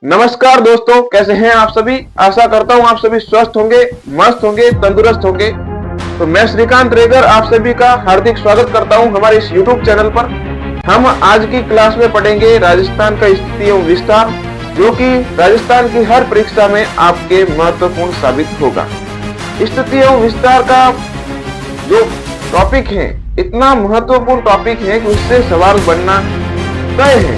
नमस्कार दोस्तों, कैसे हैं आप सभी। आशा करता हूं आप सभी स्वस्थ होंगे, मस्त होंगे, तंदुरुस्त होंगे। तो मैं श्रीकांत रेगर आप सभी का हार्दिक स्वागत करता हूं हमारे इस YouTube चैनल पर। हम आज की क्लास में पढ़ेंगे राजस्थान का स्थिति एवं विस्तार, जो कि राजस्थान की हर परीक्षा में आपके महत्वपूर्ण साबित होगा। स्थिति एवं विस्तार का जो टॉपिक है, इतना महत्वपूर्ण टॉपिक है कि उससे सवाल बनना तय है।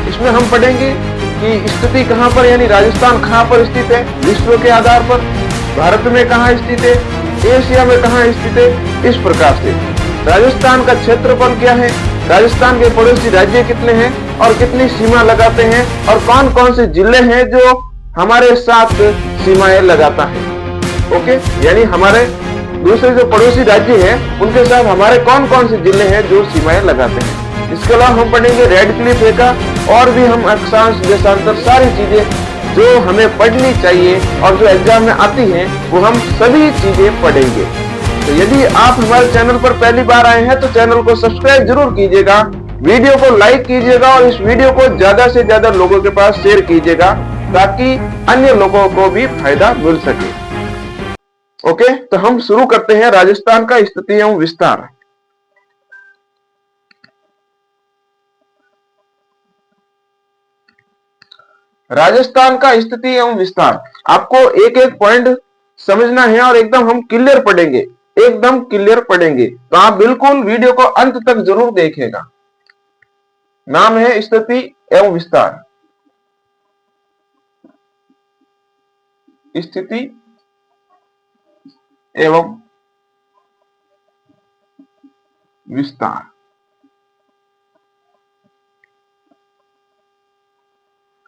इसमें हम पढ़ेंगे कि स्थिति कहां पर, यानी राजस्थान कहां पर स्थित है विश्व के आधार पर, भारत में कहां स्थित है, एशिया में कहां स्थित है। इस प्रकार से राजस्थान का क्षेत्रफल क्या है, राजस्थान के पड़ोसी राज्य कितने हैं और कितनी सीमा लगाते हैं, और कौन कौन से जिले हैं जो हमारे साथ सीमाएं लगाता है। ओके, यानी हमारे दूसरे जो पड़ोसी राज्य हैं उनके साथ हमारे कौन कौन से जिले हैं जो सीमाएं लगाते हैं। इसके अलावा हम पढ़ेंगे रेडक्लिफ रेखा और भी हम अक्षांश देशांतर, सारी चीजें जो हमें पढ़नी चाहिए और जो एग्जाम में आती हैं वो हम सभी चीजें पढ़ेंगे। तो यदि आप हमारे चैनल पर पहली बार आए हैं तो चैनल को सब्सक्राइब जरूर कीजिएगा, वीडियो को लाइक कीजिएगा और इस वीडियो को ज्यादा से ज्यादा लोगों के पास शेयर कीजिएगा ताकि अन्य लोगों को भी फायदा मिल सके। ओके, तो हम शुरू करते हैं राजस्थान का स्थिति एवं विस्तार। राजस्थान का स्थिति एवं विस्तार आपको एक एक पॉइंट समझना है और एकदम हम क्लियर पढ़ेंगे, एकदम क्लियर पढ़ेंगे। तो आप बिल्कुल वीडियो को अंत तक जरूर देखिएगा। नाम है स्थिति एवं विस्तार। स्थिति एवं विस्तार।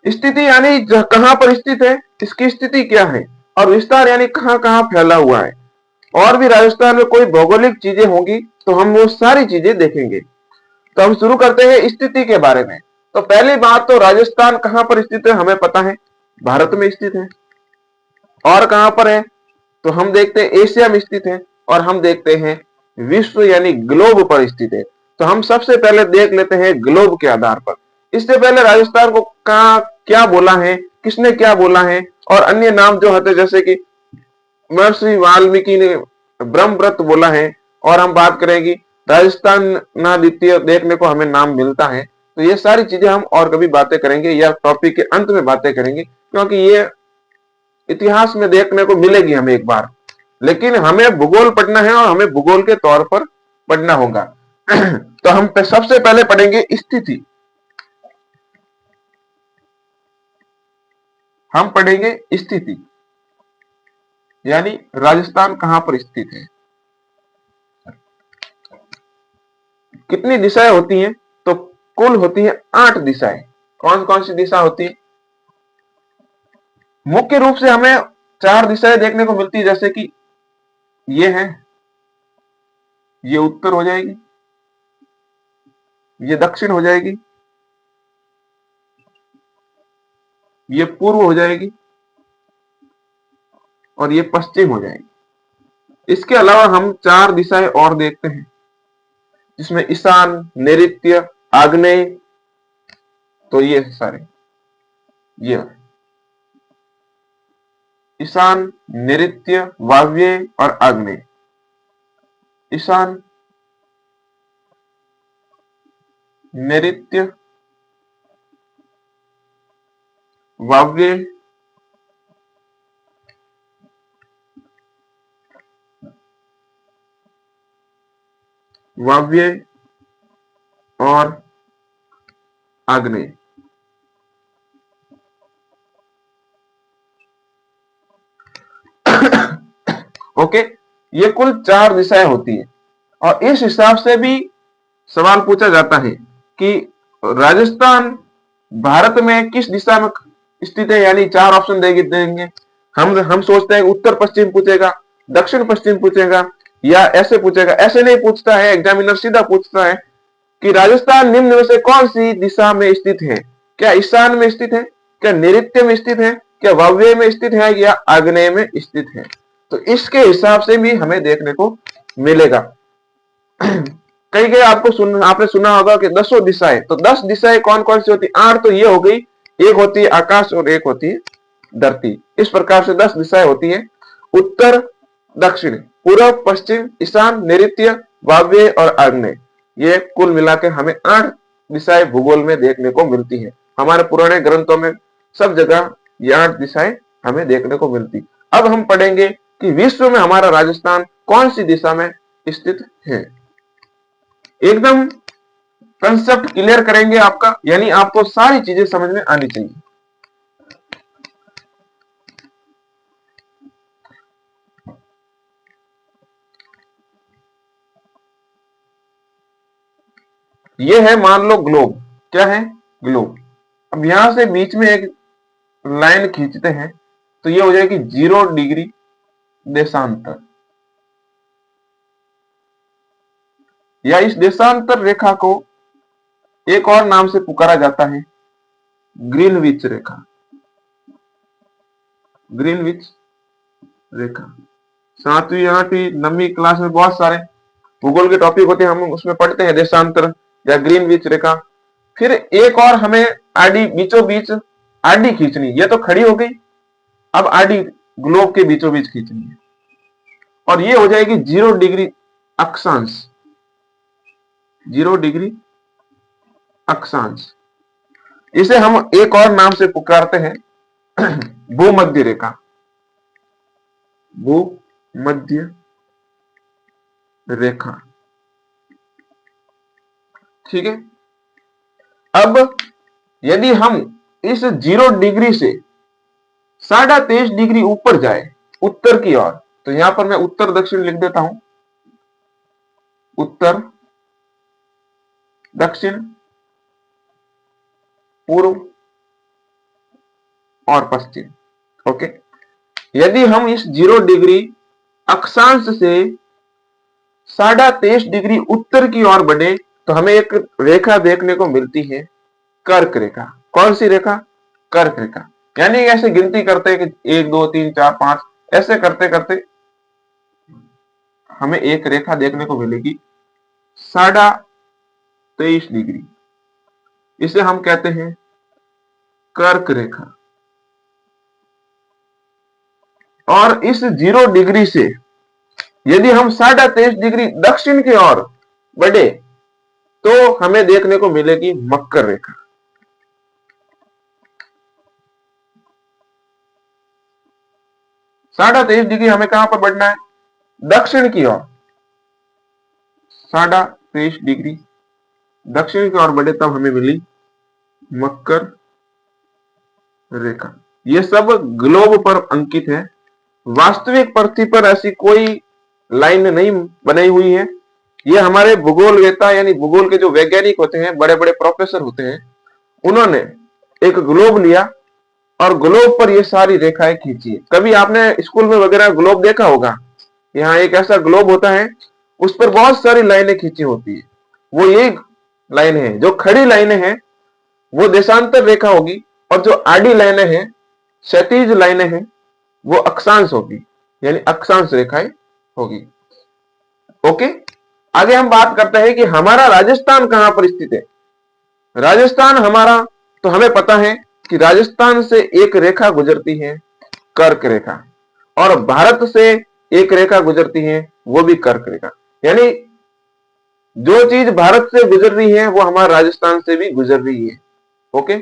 स्थिति यानी कहां पर स्थित है, इसकी स्थिति क्या है, और विस्तार यानी कहां कहां फैला हुआ है। और भी राजस्थान में कोई भौगोलिक चीजें होंगी तो हम वो सारी चीजें देखेंगे। तो हम शुरू करते हैं स्थिति के बारे में। तो पहली बात तो राजस्थान कहां पर स्थित है हमें पता है, भारत में स्थित है। और कहां पर है तो हम देखते हैं एशिया में स्थित है, और हम देखते हैं विश्व यानी ग्लोब पर स्थित है। तो हम सबसे पहले देख लेते हैं ग्लोब के आधार पर। इससे पहले राजस्थान को कहां क्या बोला है, किसने क्या बोला है, और अन्य नाम जो होते जैसे कि महर्षि वाल्मीकि ने ब्रह्मव्रत बोला है। और हम बात करेंगे राजस्थान ना द्वितीय देखने को हमें नाम मिलता है। तो ये सारी चीजें हम और कभी बातें करेंगे या टॉपिक के अंत में बातें करेंगे, क्योंकि ये इतिहास में देखने को मिलेगी हमें एक बार। लेकिन हमें भूगोल पढ़ना है और हमें भूगोल के तौर पर पढ़ना होगा। तो हम सबसे पहले पढ़ेंगे स्थिति। हम पढ़ेंगे स्थिति यानी राजस्थान कहां पर स्थित है। कितनी दिशाएं होती हैं तो कुल होती है 8 दिशाएं। कौन कौन सी दिशा होती है? मुख्य रूप से हमें 4 दिशाएं देखने को मिलती है, जैसे कि ये है, ये उत्तर हो जाएगी, ये दक्षिण हो जाएगी, ये पूर्व हो जाएगी और ये पश्चिम हो जाएगी। इसके अलावा हम 4 दिशाएं और देखते हैं जिसमें ईशान, नैऋत्य, आग्नेय। तो ये सारे, ये ईशान, नैऋत्य, वायव्य और आग्नेय। ईशान, नैऋत्य, वायव्य, वायव्य और आग्नेय। ओके, ये कुल 4 दिशाएं होती है। और इस हिसाब से भी सवाल पूछा जाता है कि राजस्थान भारत में किस दिशा में स्थित है, यानी 4 ऑप्शन देंगे। हम सोचते हैं उत्तर पश्चिम पूछेगा, दक्षिण पश्चिम पूछेगा, या ऐसे पूछेगा। ऐसे नहीं पूछता है एग्जामिनर, सीधा पूछता है कि राजस्थान निम्न में से कौन सी दिशा में स्थित है। क्या ईशान में स्थित है, क्या नैऋत्य में स्थित है, क्या वायव्य में स्थित है, या आग्नेय में स्थित है। तो इसके हिसाब से भी हमें देखने को मिलेगा। कई आपने सुना होगा कि 10 दिशाएं। तो 10 दिशाएं कौन कौन सी होती? 8 तो ये हो गई एक होती है आकाश और एक होती है धरती। इस प्रकार से 10 दिशाएं होती है, उत्तर, दक्षिण, पूर्व, पश्चिम, ईशान, नैऋत्य, वायव्य और आग्नेय। ये कुल मिलाकर हमें 8 दिशाएं भूगोल में देखने को मिलती है। हमारे पुराने ग्रंथों में सब जगह ये 8 दिशाएं हमें देखने को मिलती। अब हम पढ़ेंगे कि विश्व में हमारा राजस्थान कौन सी दिशा में स्थित है। एकदम कंसेप्ट क्लियर करेंगे आपका, यानी आपको सारी चीजें समझ में आनी चाहिए। ये है मान लो ग्लोब। क्या है? ग्लोब। अब यहां से बीच में एक लाइन खींचते हैं तो ये हो जाएगी 0 डिग्री देशांतर, या इस देशांतर रेखा को एक और नाम से पुकारा जाता है ग्रीनविच रेखा। ग्रीनविच रेखा 7वीं 8वीं 9वीं क्लास में बहुत सारे भूगोल के टॉपिक होते हैं, हम उसमें पढ़ते हैं देशांतर या ग्रीनविच रेखा। फिर एक और हमें आडी बीचों बीच आडी खींचनी, ये तो खड़ी हो गई, अब आडी ग्लोब के बीचों बीच खींचनी है और ये हो जाएगी 0 डिग्री अक्षांश। 0 डिग्री अक्षांश, इसे हम एक और नाम से पुकारते हैं भूमध्य रेखा। भूमध्य रेखा, ठीक है। अब यदि हम इस 0 डिग्री से 23.5 डिग्री ऊपर जाए उत्तर की ओर, तो यहां पर मैं उत्तर दक्षिण लिख देता हूं। उत्तर, दक्षिण, पूर्व और पश्चिम। ओके, यदि हम इस 0 डिग्री अक्षांश से 23.5 डिग्री उत्तर की ओर बढ़े तो हमें एक रेखा देखने को मिलती है, कर्क रेखा। कौन सी रेखा? कर्क रेखा। यानी ऐसे गिनती करते हैं कि 1 2 3 4 5 ऐसे करते करते हमें एक रेखा देखने को मिलेगी 23.5 डिग्री, इसे हम कहते हैं कर्क रेखा। और इस 0 डिग्री से यदि हम 23.5 डिग्री दक्षिण की ओर बढ़े तो हमें देखने को मिलेगी मकर रेखा। साढ़ा 23 डिग्री हमें कहां पर बढ़ना है? दक्षिण की ओर। 23.5 डिग्री दक्षिण की ओर बढ़े तब हमें मिली मकर रेखा। ये सब ग्लोब पर अंकित है, वास्तविक पृथ्वी पर ऐसी कोई लाइन नहीं बनाई हुई है। ये हमारे भूगोलवेता यानी भूगोल के जो वैज्ञानिक होते हैं, बड़े बड़े प्रोफेसर होते हैं, उन्होंने एक ग्लोब लिया और ग्लोब पर ये सारी रेखाएं खींची है। कभी आपने स्कूल में वगैरह ग्लोब देखा होगा, यहाँ एक ऐसा ग्लोब होता है, उस पर बहुत सारी लाइनें खींची होती है। वो ये लाइन है, जो खड़ी लाइनें हैं वो देशांतर रेखा होगी और जो आड़ी लाइनें हैं, क्षैतिज लाइनें हैं, वो अक्षांश होगी, यानी अक्षांश रेखाएं होगी। ओके, आगे हम बात करते हैं कि हमारा राजस्थान कहां पर स्थित है। राजस्थान हमारा, तो हमें पता है कि राजस्थान से एक रेखा गुजरती है, कर्क रेखा, और भारत से एक रेखा गुजरती है, वो भी कर्क रेखा। यानी जो चीज भारत से गुजर रही है वो हमारे राजस्थान से भी गुजर रही है। ओके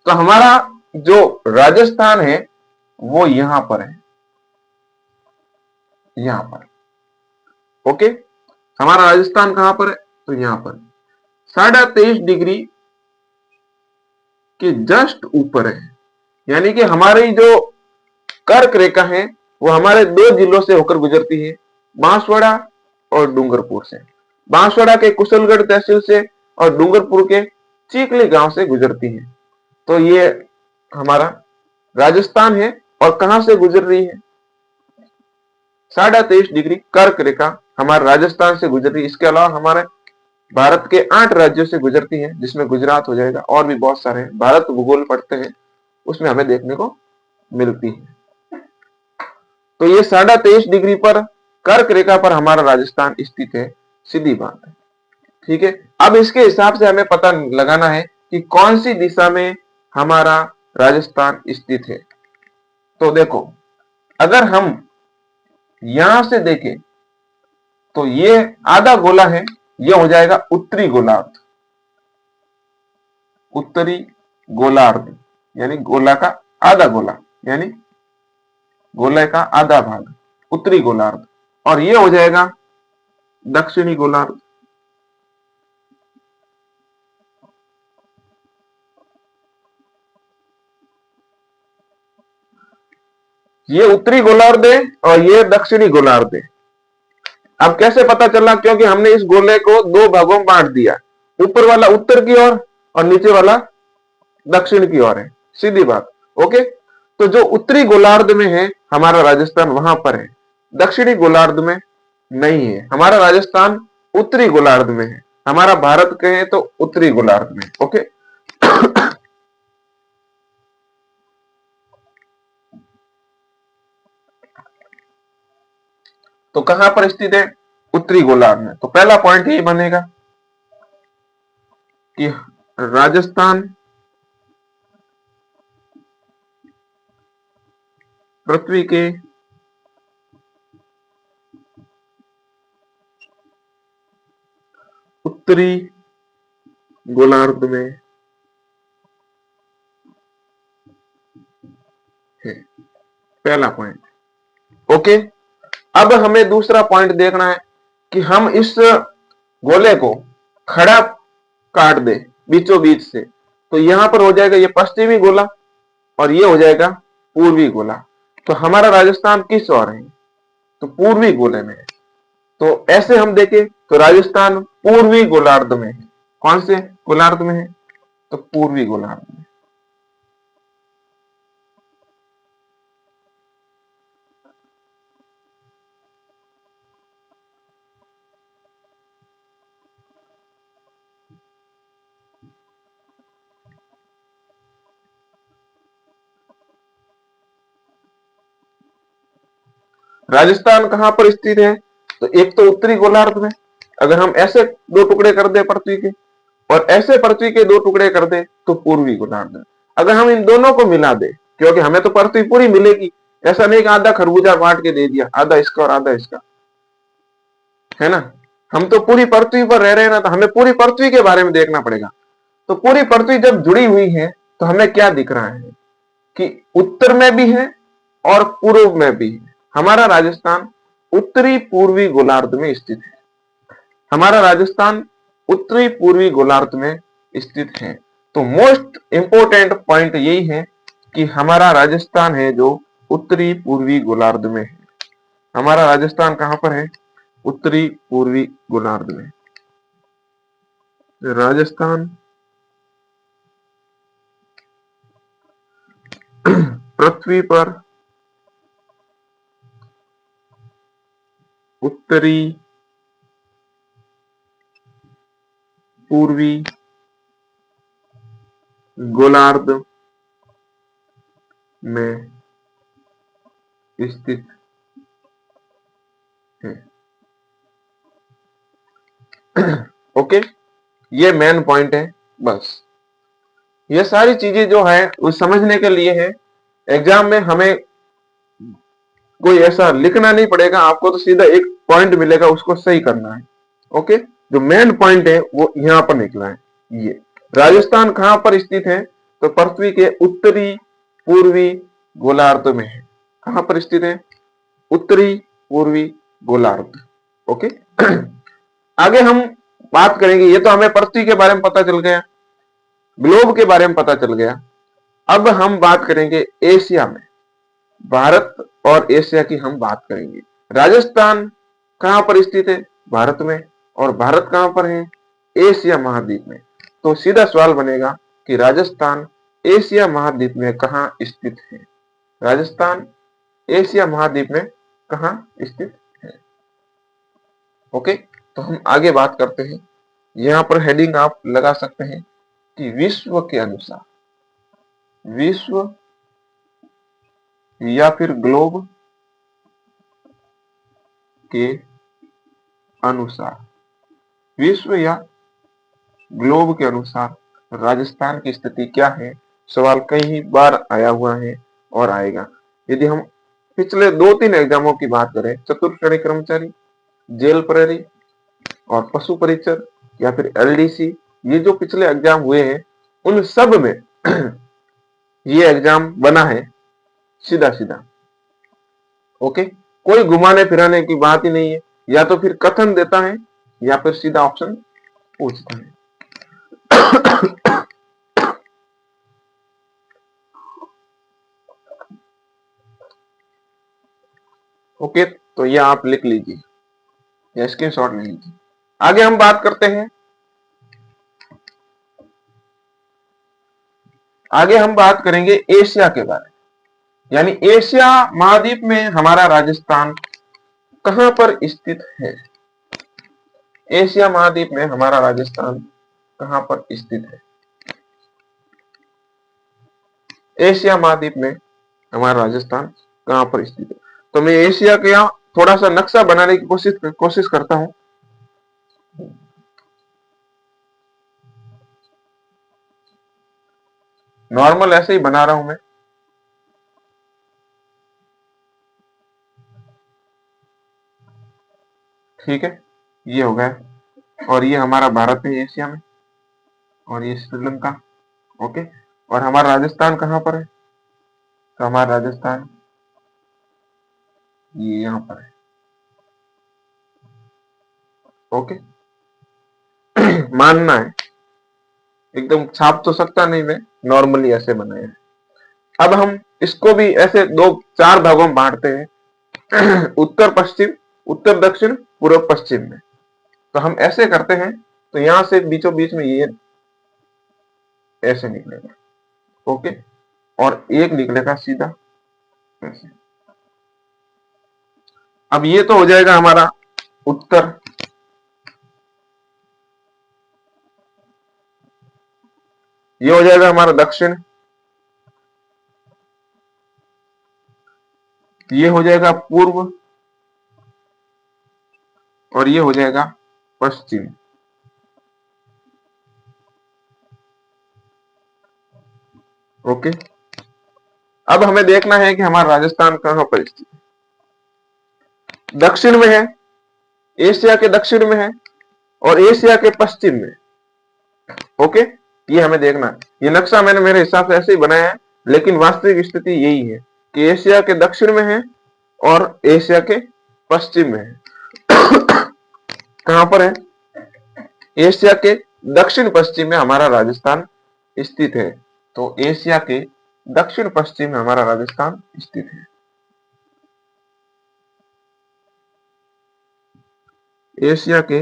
तो हमारा जो राजस्थान है वो यहां पर है, यहां पर। ओके, हमारा राजस्थान कहां पर है? तो यहां पर 23.5 डिग्री के जस्ट ऊपर है। यानी कि हमारी जो कर्क रेखा है वो हमारे 2 जिलों से होकर गुजरती है, बांसवाड़ा और डूंगरपुर से। बांसवाड़ा के कुशलगढ़ तहसील से और डूंगरपुर के चीखली गांव से गुजरती है। तो ये हमारा राजस्थान है और कहां से गुजर रही है? 23.5 डिग्री कर्क रेखा हमारे राजस्थान से गुजर रही है। इसके अलावा हमारे भारत के 8 राज्यों से गुजरती है, जिसमें गुजरात हो जाएगा, और भी बहुत सारे हैं। भारत भूगोल पढ़ते हैं उसमें हमें देखने को मिलती है। तो ये 23.5 डिग्री पर कर्क रेखा पर हमारा राजस्थान स्थित है, सीधी बात है। ठीक है, अब इसके हिसाब से हमें पता लगाना है कि कौन सी दिशा में हमारा राजस्थान स्थित है। तो देखो, अगर हम यहां से देखें तो ये आधा गोला है, ये हो जाएगा उत्तरी गोलार्ध। उत्तरी गोलार्ध यानी गोला का आधा गोला, यानी गोले का आधा भाग, उत्तरी गोलार्ध। और ये हो जाएगा दक्षिणी गोलार्ध। ये उत्तरी गोलार्ध है और ये दक्षिणी गोलार्ध है। अब कैसे पता चला? क्योंकि हमने इस गोले को दो भागों में बांट दिया, ऊपर वाला उत्तर की ओर और नीचे वाला दक्षिण की ओर है, सीधी बात। ओके, तो जो उत्तरी गोलार्ध में है हमारा राजस्थान वहां पर है, दक्षिणी गोलार्ध में नहीं है। हमारा राजस्थान उत्तरी गोलार्ध में है, हमारा भारत कहे तो उत्तरी गोलार्ध में। ओके, तो कहां पर स्थित है? उत्तरी गोलार्ध में। तो पहला पॉइंट यही बनेगा कि राजस्थान पृथ्वी के उत्तरी गोलार्ध में है, पहला पॉइंट। ओके, अब हमें दूसरा पॉइंट देखना है कि हम इस गोले को खड़ा काट दे बीचों बीच से, तो यहां पर हो जाएगा ये पश्चिमी गोला और ये हो जाएगा पूर्वी गोला। तो हमारा राजस्थान किस ओर है? तो पूर्वी गोले में है। तो ऐसे हम देखें तो राजस्थान पूर्वी गोलार्ध में है। कौन से गोलार्ध में है? तो पूर्वी गोलार्ध में। राजस्थान कहां पर स्थित है? तो एक तो उत्तरी गोलार्ध में। अगर हम ऐसे दो टुकड़े कर दे पृथ्वी के और ऐसे पृथ्वी के दो टुकड़े कर दे तो पूर्वी गोलार्ध में। अगर हम इन दोनों को मिला दे, क्योंकि हमें तो पृथ्वी पूरी मिलेगी, ऐसा नहीं कि आधा खरबूजा बांट के दे दिया, आधा इसका और आधा इसका, है ना। हम तो पूरी पृथ्वी पर रह रहे हैं ना, तो हमें पूरी पृथ्वी के बारे में देखना पड़ेगा। तो पूरी पृथ्वी जब जुड़ी हुई है तो हमें क्या दिख रहा है कि उत्तर में भी है और पूर्व में भी है। हमारा राजस्थान उत्तरी पूर्वी गोलार्ध में स्थित है। हमारा राजस्थान उत्तरी पूर्वी गोलार्ध में स्थित है। तो मोस्ट इंपोर्टेंट पॉइंट यही है कि हमारा राजस्थान है जो उत्तरी पूर्वी गोलार्ध में है। हमारा राजस्थान कहां पर है? उत्तरी पूर्वी गोलार्ध में। राजस्थान पृथ्वी पर उत्तरी पूर्वी गोलार्ध में स्थित है। ओके, ये मेन पॉइंट है। बस ये सारी चीजें जो है वो समझने के लिए है। एग्जाम में हमें कोई ऐसा लिखना नहीं पड़ेगा, आपको तो सीधा एक पॉइंट मिलेगा, उसको सही करना है। ओके, जो मेन पॉइंट है वो यहां पर निकला है। ये राजस्थान कहां पर स्थित है? तो पृथ्वी के उत्तरी पूर्वी गोलार्ध में है। कहां पर स्थित है? उत्तरी पूर्वी गोलार्ध। ओके, आगे हम बात करेंगे। ये तो हमें पृथ्वी के बारे में पता चल गया, ग्लोब के बारे में पता चल गया। अब हम बात करेंगे एशिया में, भारत और एशिया की हम बात करेंगे। राजस्थान कहां पर स्थित है? भारत में। और भारत कहां पर है? एशिया महाद्वीप में। तो सीधा सवाल बनेगा कि राजस्थान एशिया महाद्वीप में कहां स्थित है? राजस्थान एशिया महाद्वीप में कहां स्थित है? ओके, तो हम आगे बात करते हैं। यहां पर हेडिंग आप लगा सकते हैं कि विश्व के अनुसार, विश्व या फिर ग्लोब के अनुसार, विश्व या ग्लोब के अनुसार राजस्थान की स्थिति क्या है, सवाल कई बार आया हुआ है और आएगा। यदि हम पिछले 2-3 एग्जामों की बात करें, चतुर्थ श्रेणी कर्मचारी, जेल प्रहरी और पशु परीक्षक या फिर एलडीसी, ये जो पिछले एग्जाम हुए हैं उन सब में ये एग्जाम बना है सीधा सीधा। ओके, कोई घुमाने फिराने की बात ही नहीं है, या तो फिर कथन देता है या फिर सीधा ऑप्शन पूछता है। ओके, तो ये आप लिख लीजिए या स्क्रीनशॉट ले लीजिए। आगे हम बात करते हैं, आगे हम बात करेंगे एशिया के बारे में, यानी एशिया महाद्वीप में हमारा राजस्थान कहां पर स्थित है। एशिया महाद्वीप में हमारा राजस्थान कहां पर स्थित है। एशिया महाद्वीप में हमारा राजस्थान कहां पर स्थित है। तो मैं एशिया का थोड़ा सा नक्शा बनाने की कोशिश करता हूं। नॉर्मल ऐसे ही बना रहा हूं मैं। ठीक है, ये हो गया और ये हमारा भारत है एशिया में और ये श्रीलंका। ओके, और हमारा राजस्थान कहां पर है, तो हमारा राजस्थान ये यहां पर है। ओके, मानना है, एकदम छाप तो सकता नहीं मैं, नॉर्मली ऐसे बनाया है। अब हम इसको भी ऐसे 2-4 भागों में बांटते हैं, उत्तर पश्चिम, उत्तर दक्षिण, पूर्व पश्चिम में। तो हम ऐसे करते हैं, तो यहां से बीचों बीच में ये ऐसे निकलेगा। ओके, और एक निकलेगा सीधा ऐसे। अब ये तो हो जाएगा हमारा उत्तर, ये हो जाएगा हमारा दक्षिण, ये हो जाएगा पूर्व और ये हो जाएगा पश्चिम। ओके, अब हमें देखना है कि हमारा राजस्थान कहां पर स्थित है। दक्षिण में है, एशिया के दक्षिण में है और एशिया के पश्चिम में। ओके, ये हमें देखना है। ये नक्शा मैंने मेरे हिसाब से ऐसे ही बनाया है, लेकिन वास्तविक स्थिति यही है कि एशिया के दक्षिण में है और एशिया के पश्चिम में है। कहां पर है, एशिया के दक्षिण पश्चिम में हमारा राजस्थान स्थित है। तो एशिया के दक्षिण पश्चिम में हमारा राजस्थान स्थित है। एशिया के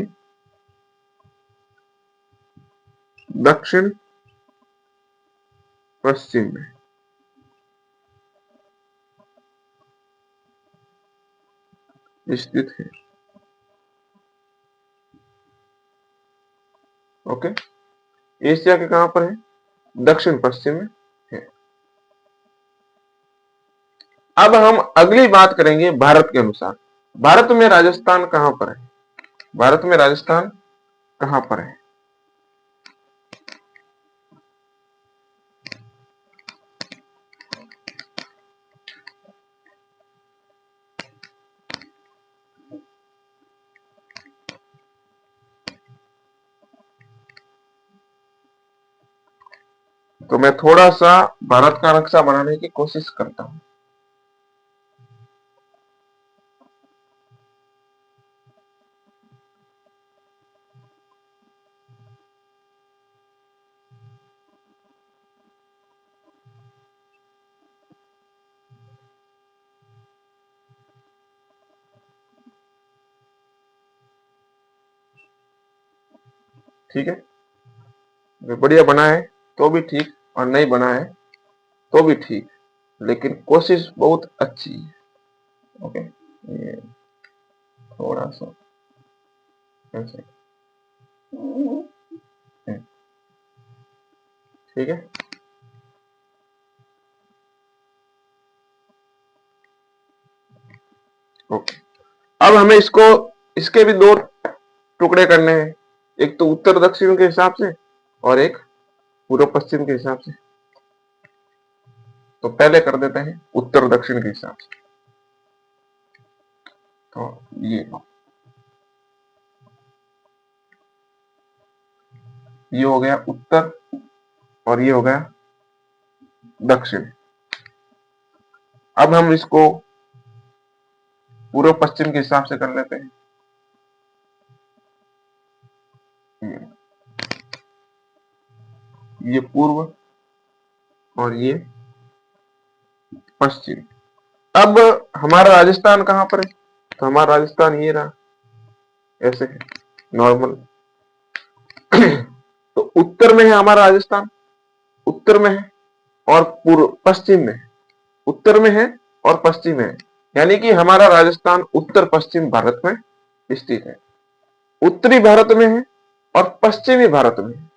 दक्षिण पश्चिम में स्थित है। ओके, एशिया के कहां पर है, दक्षिण पश्चिम में है। अब हम अगली बात करेंगे भारत के अनुसार। भारत में राजस्थान कहां पर है, भारत में राजस्थान कहां पर है। तो मैं थोड़ा सा भारत का नक्शा बनाने की कोशिश करता हूं। ठीक है, बढ़िया बना है तो भी ठीक और नहीं बना है तो भी ठीक, लेकिन कोशिश बहुत अच्छी है। ओके, ये थोड़ा सा ऐसे, ठीक है। ओके, अब हमें इसको, इसके भी 2 टुकड़े करने हैं, एक तो उत्तर दक्षिण के हिसाब से और एक पूर्व पश्चिम के हिसाब से। तो पहले कर देते हैं उत्तर दक्षिण के हिसाब से। तो ये हो गया उत्तर और ये हो गया दक्षिण। अब हम इसको पूर्व पश्चिम के हिसाब से कर लेते हैं। ये पूर्व और ये पश्चिम। अब हमारा राजस्थान कहां पर है? तो हमारा राजस्थान ये रहा, ऐसे है नॉर्मल। तो उत्तर में है हमारा राजस्थान, उत्तर में है और पूर्व पश्चिम में है। उत्तर में है और पश्चिम में है, यानी कि हमारा राजस्थान उत्तर पश्चिम भारत में स्थित है। उत्तरी भारत में है और पश्चिमी भारत में है।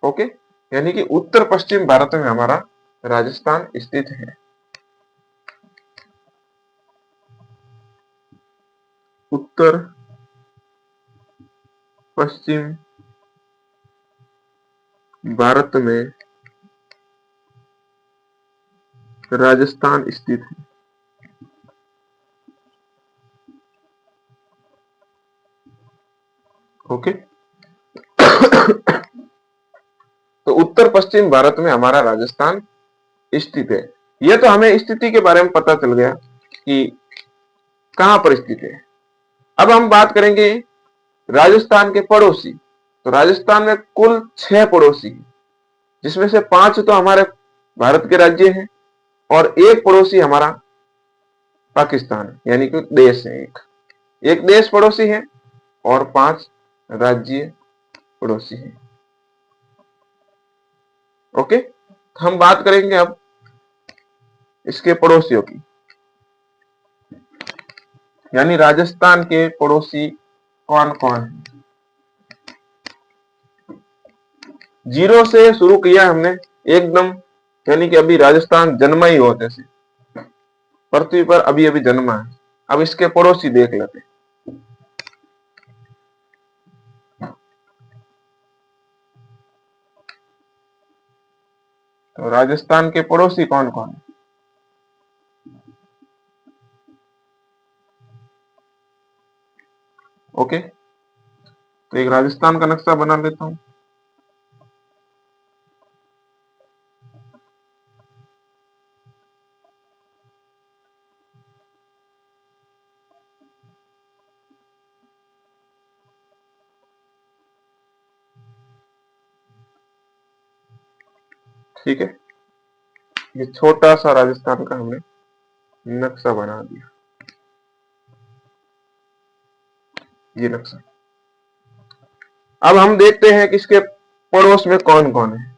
ओके, यानी कि उत्तर पश्चिम भारत में हमारा राजस्थान स्थित है। उत्तर पश्चिम भारत में राजस्थान स्थित है। ओके, तो उत्तर पश्चिम भारत में हमारा राजस्थान स्थित है। यह तो हमें स्थिति के बारे में पता चल गया कि कहां पर स्थित है। अब हम बात करेंगे राजस्थान के पड़ोसी। तो राजस्थान में कुल 6 पड़ोसी हैं, जिसमें से 5 तो हमारे भारत के राज्य हैं और एक पड़ोसी हमारा पाकिस्तान है, यानी कि देश है। एक देश पड़ोसी है और 5 राज्य पड़ोसी हैं। ओके, हम बात करेंगे अब इसके पड़ोसियों की, यानी राजस्थान के पड़ोसी कौन कौन है। 0 से शुरू किया हमने एकदम, यानी कि अभी राजस्थान जन्मा ही होते से, पृथ्वी पर अभी अभी जन्मा है। अब इसके पड़ोसी देख लेते हैं। तो राजस्थान के पड़ोसी कौन कौन है? ओके, तो एक राजस्थान का नक्शा बना लेता हूं। ठीक है, ये छोटा सा राजस्थान का हमने नक्शा बना दिया। ये नक्शा। अब हम देखते हैं कि इसके पड़ोस में कौन कौन है।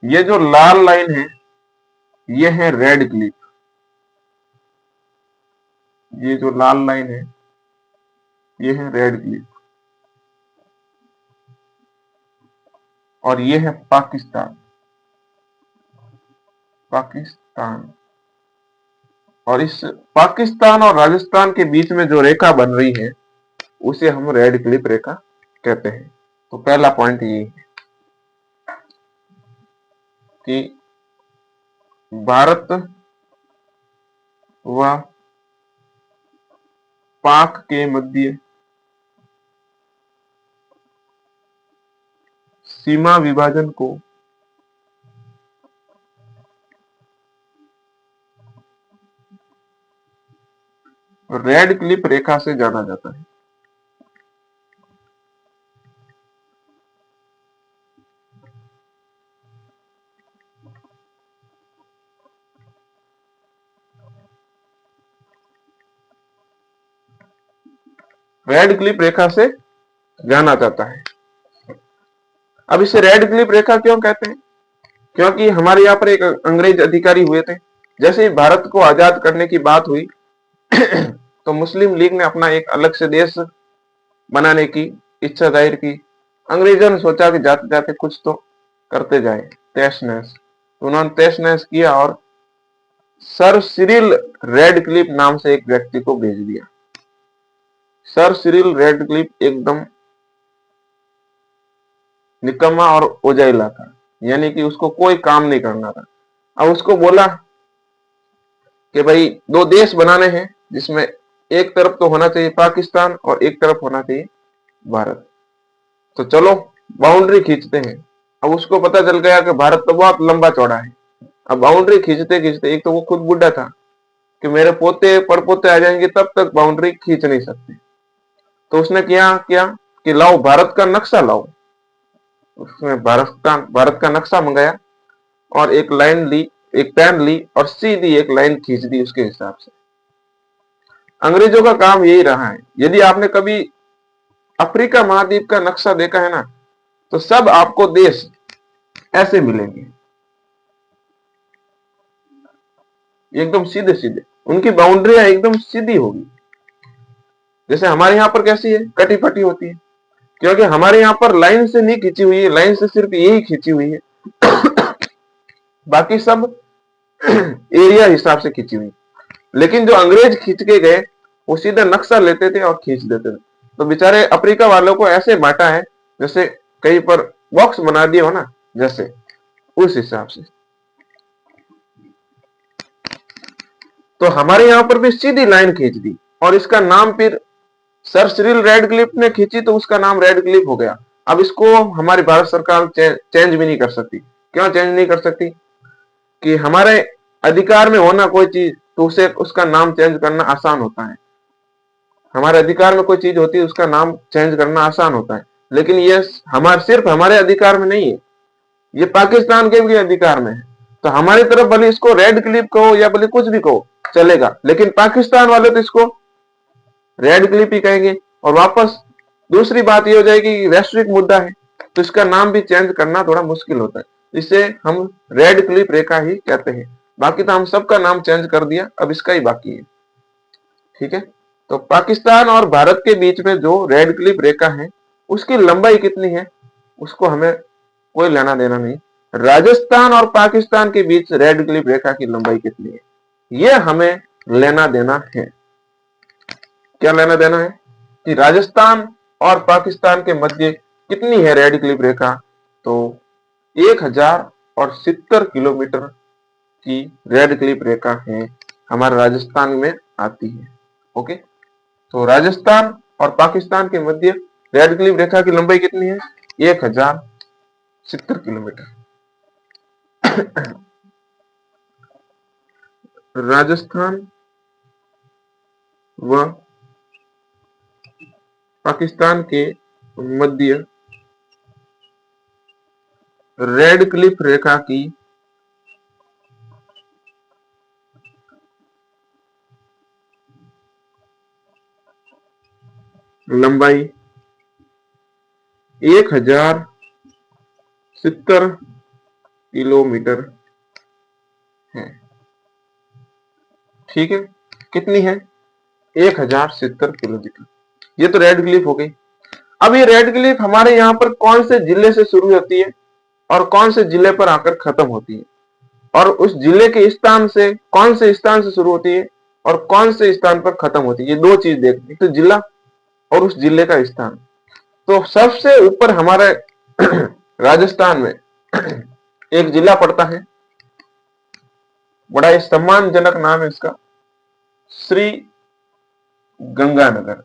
ये जो लाल लाइन है ये है रेड क्लिफ। ये जो लाल लाइन है ये है रेड क्लिफ और ये है पाकिस्तान। पाकिस्तान, और इस पाकिस्तान और राजस्थान के बीच में जो रेखा बन रही है उसे हम रेड क्लिफ रेखा कहते हैं। तो पहला पॉइंट ये है कि भारत व पाक के मध्य सीमा विभाजन को रेड क्लिफ रेखा से जाना जाता है। रेड क्लिफ रेखा से जाना जाता है। अब इसे रेड क्लिफ रेखा क्यों कहते हैं? क्योंकि हमारे यहाँ पर एक अंग्रेज अधिकारी हुए थे। जैसे ही भारत को आजाद करने की बात हुई तो मुस्लिम लीग ने अपना एक अलग से देश बनाने की इच्छा जाहिर की। अंग्रेजों ने सोचा कि जाते जाते कुछ तो करते जाए, तहस नहस। तो उन्होंने तहस नहस किया और सर सिरिल रेडक्लिफ नाम से एक व्यक्ति को भेज दिया। सर सिरिल रेडक्लिफ एकदम निकम्मा और ओझाइला था, यानी कि उसको कोई काम नहीं करना था। अब उसको बोला कि भाई दो देश बनाने हैं, जिसमें एक तरफ तो होना चाहिए पाकिस्तान और एक तरफ होना चाहिए भारत। तो चलो बाउंड्री खींचते हैं। अब उसको पता चल गया कि भारत तो बहुत लंबा चौड़ा है। अब बाउंड्री खींचते खींचते, एक तो वो खुद बुढ़ा था कि मेरे पोते पड़पोते आ जाएंगे तब तक बाउंड्री खींच नहीं सकते। तो उसने क्या किया कि लाओ भारत का नक्शा लाओ। उसने भारत का नक्शा मंगाया और एक लाइन ली, एक पेन ली और सीधी एक लाइन खींच दी उसके हिसाब से। अंग्रेजों का काम यही रहा है। यदि आपने कभी अफ्रीका महाद्वीप का नक्शा देखा है ना, तो सब आपको देश ऐसे मिलेंगे, एकदम सीधे सीधे। उनकी बाउंड्रियां एकदम सीधी होगी। जैसे हमारे यहाँ पर कैसी है, कटी फटी होती है, क्योंकि हमारे यहाँ पर लाइन से नहीं खींची हुई है, लाइन से सिर्फ यही खींची हुई है, बाकी सब एरिया हिसाब से खींची हुई। लेकिन जो अंग्रेज खींच के गए वो सीधा नक्शा लेते थे और खींच देते थे। तो बेचारे अफ्रीका वालों को ऐसे बांटा है जैसे कहीं पर बॉक्स बना दिया हो ना, जैसे उस हिसाब से। तो हमारे यहाँ पर भी सीधी लाइन खींच दी और इसका नाम फिर सर सिरिल रेडक्लिफ ने खींची तो उसका नाम रेडक्लिफ हो गया। अब इसको हमारी भारत सरकार चेंज भी नहीं कर सकती। क्यों चेंज नहीं कर सकती? कि हमारे अधिकार में होना कोई चीज तो उसे उसका नाम चेंज करना आसान होता है। हमारे अधिकार में कोई चीज होती है उसका नाम चेंज करना आसान होता है, लेकिन ये सिर्फ हमारे अधिकार में नहीं है, ये पाकिस्तान के भी अधिकार में है। तो हमारी तरफ भले इसको रेड क्लिप कहो या भले कुछ भी कहो चलेगा, लेकिन पाकिस्तान वाले तो इसको रेड क्लिप ही कहेंगे। और वापस दूसरी बात ये हो जाएगी कि वैश्विक मुद्दा है तो इसका नाम भी चेंज करना थोड़ा मुश्किल होता है, इसे हम रेड क्लिप रेखा ही कहते हैं। बाकी तो हम सबका नाम चेंज कर दिया, अब इसका ही बाकी है। ठीक है, तो पाकिस्तान और भारत के बीच में जो रेड क्लिप रेखा है उसकी लंबाई कितनी है उसको हमें कोई लेना देना नहीं। राजस्थान और पाकिस्तान के बीच रेड क्लिप रेखा की लंबाई कितनी है यह हमें लेना देना है। क्या लेना देना है कि राजस्थान और पाकिस्तान के मध्य कितनी है रेड क्लिप रेखा? तो 1070 किलोमीटर की रेड क्लिप रेखा है हमारे राजस्थान में आती है। ओके, तो राजस्थान और पाकिस्तान के मध्य रेड क्लिप रेखा की लंबाई कितनी है? 1070 किलोमीटर। राजस्थान व पाकिस्तान के मध्य रेड क्लिफ रेखा की लंबाई 1070 किलोमीटर है। ठीक है, कितनी है? 1070 किलोमीटर। ये तो रेड क्लिफ हो गई। अब ये रेड क्लिफ हमारे यहाँ पर कौन से जिले से शुरू होती है और कौन से जिले पर आकर खत्म होती है, और उस जिले के स्थान से कौन से स्थान से शुरू होती है और कौन से स्थान पर खत्म होती है, ये दो चीज देखनी। तो जिला और उस जिले का स्थान। तो सबसे ऊपर हमारे राजस्थान में एक जिला पड़ता है, बड़ा ही सम्मानजनक नाम है इसका, श्री गंगानगर।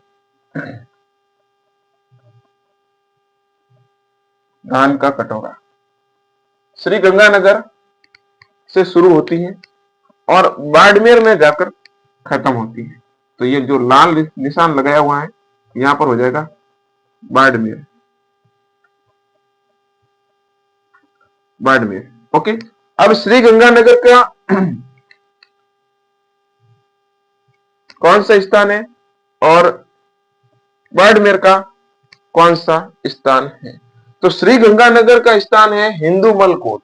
धान का कटोरा श्री गंगानगर से शुरू होती है और बाड़मेर में जाकर खत्म होती है। तो ये जो लाल निशान लगाया हुआ है यहां पर हो जाएगा बाड़मेर। बाड़मेर, ओके। अब श्री गंगानगर का कौन सा स्थान है और बाड़मेर का कौन सा स्थान है? तो श्री गंगानगर का स्थान है हिंदूमल कोट।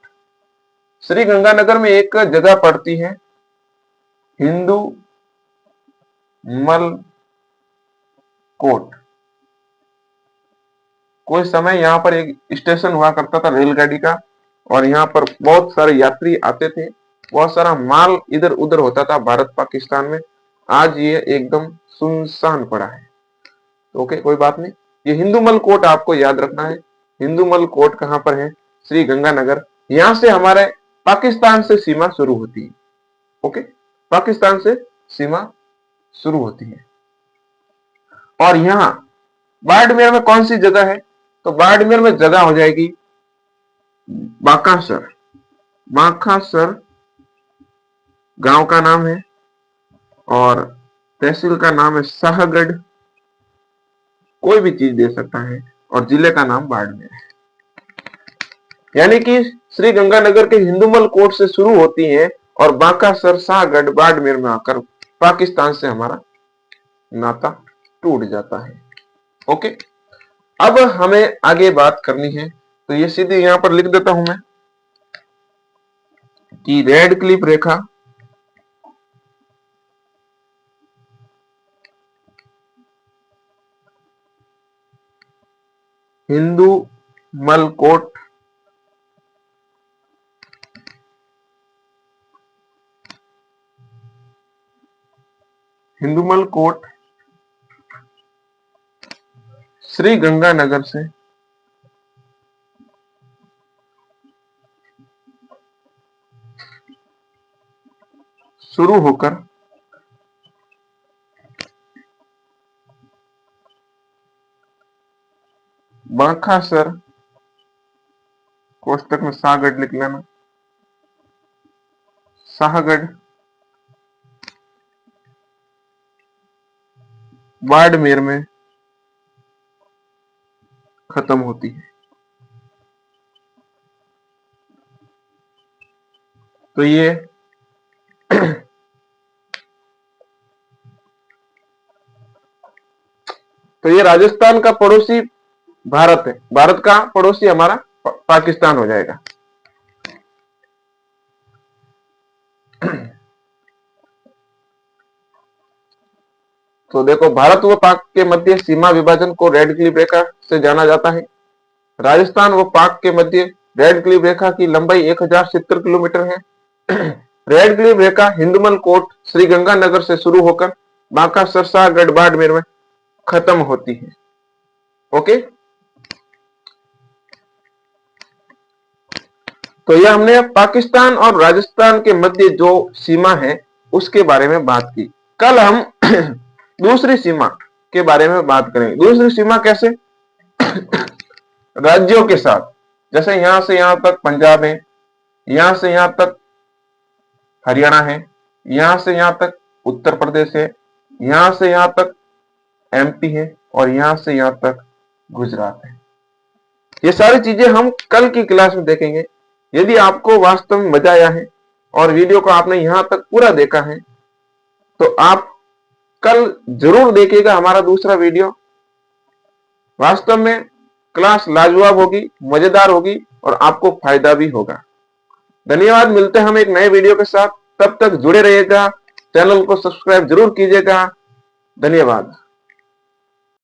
श्री गंगानगर में एक जगह पड़ती है हिंदूमल कोट। कोई समय यहाँ पर एक स्टेशन हुआ करता था रेलगाड़ी का और यहाँ पर बहुत सारे यात्री आते थे बहुत सारा माल इधर उधर होता था भारत पाकिस्तान में, आज ये एकदम सुनसान पड़ा है। ओके, कोई बात नहीं। ये हिंदूमल कोट आपको याद रखना है। हिंदूमल कोट कहां पर है? श्री गंगानगर। यहां से हमारे पाकिस्तान से सीमा शुरू होती है। ओके, पाकिस्तान से सीमा शुरू होती है। और यहां बाड़मेर में कौन सी जगह है? तो बाड़मेर में जगह हो जाएगी बाकासर। बाकासर गांव का नाम है और तहसील का नाम है शाहगढ़, कोई भी चीज दे सकता है, और जिले का नाम बाड़मेर है। यानी कि श्री गंगानगर के हिंदूमल कोट से शुरू होती है और बाकासर, शाहगढ़, बाड़मेर में आकर पाकिस्तान से हमारा नाता टूट जाता है। ओके, अब हमें आगे बात करनी है, तो ये सीधे यहां पर लिख देता हूं मैं कि रेड क्लिफ रेखा हिंदूमल कोट श्री गंगानगर से शुरू होकर बाकासर, कोष्टक में शाहगढ़ लिख लेना, शाहगढ़, बाड़मेर में खत्म होती है। तो ये राजस्थान का पड़ोसी भारत है, भारत का पड़ोसी हमारा पाकिस्तान हो जाएगा। तो देखो, भारत व पाक के मध्य सीमा विभाजन को रेड क्लिफ रेखा से जाना जाता है। राजस्थान व पाक के मध्य रेड क्लिफ रेखा की लंबाई 1070 किलोमीटर है। रेड क्लिफ रेखा हिंदूमल कोट श्री गंगानगर से शुरू होकर बाकासर, शाहगढ़, बाड़मेर में खत्म होती है। ओके, तो यह हमने पाकिस्तान और राजस्थान के मध्य जो सीमा है उसके बारे में बात की। कल हम दूसरी सीमा के बारे में बात करेंगे। दूसरी सीमा कैसे? राज्यों के साथ, जैसे यहां से यहां तक पंजाब है, यहां से यहां तक हरियाणा है, यहां से यहां तक उत्तर प्रदेश है, यहां से यहां तक एमपी है, और यहां से यहां तक गुजरात है। ये सारी चीजें हम कल की क्लास में देखेंगे। यदि आपको वास्तव में मजा आया है और वीडियो को आपने यहां तक पूरा देखा है, तो आप कल जरूर देखिएगा हमारा दूसरा वीडियो। वास्तव में क्लास लाजवाब होगी, मजेदार होगी और आपको फायदा भी होगा। धन्यवाद, मिलते हैं हम एक नए वीडियो के साथ। तब तक जुड़े रहिएगा, चैनल को सब्सक्राइब जरूर कीजिएगा। धन्यवाद।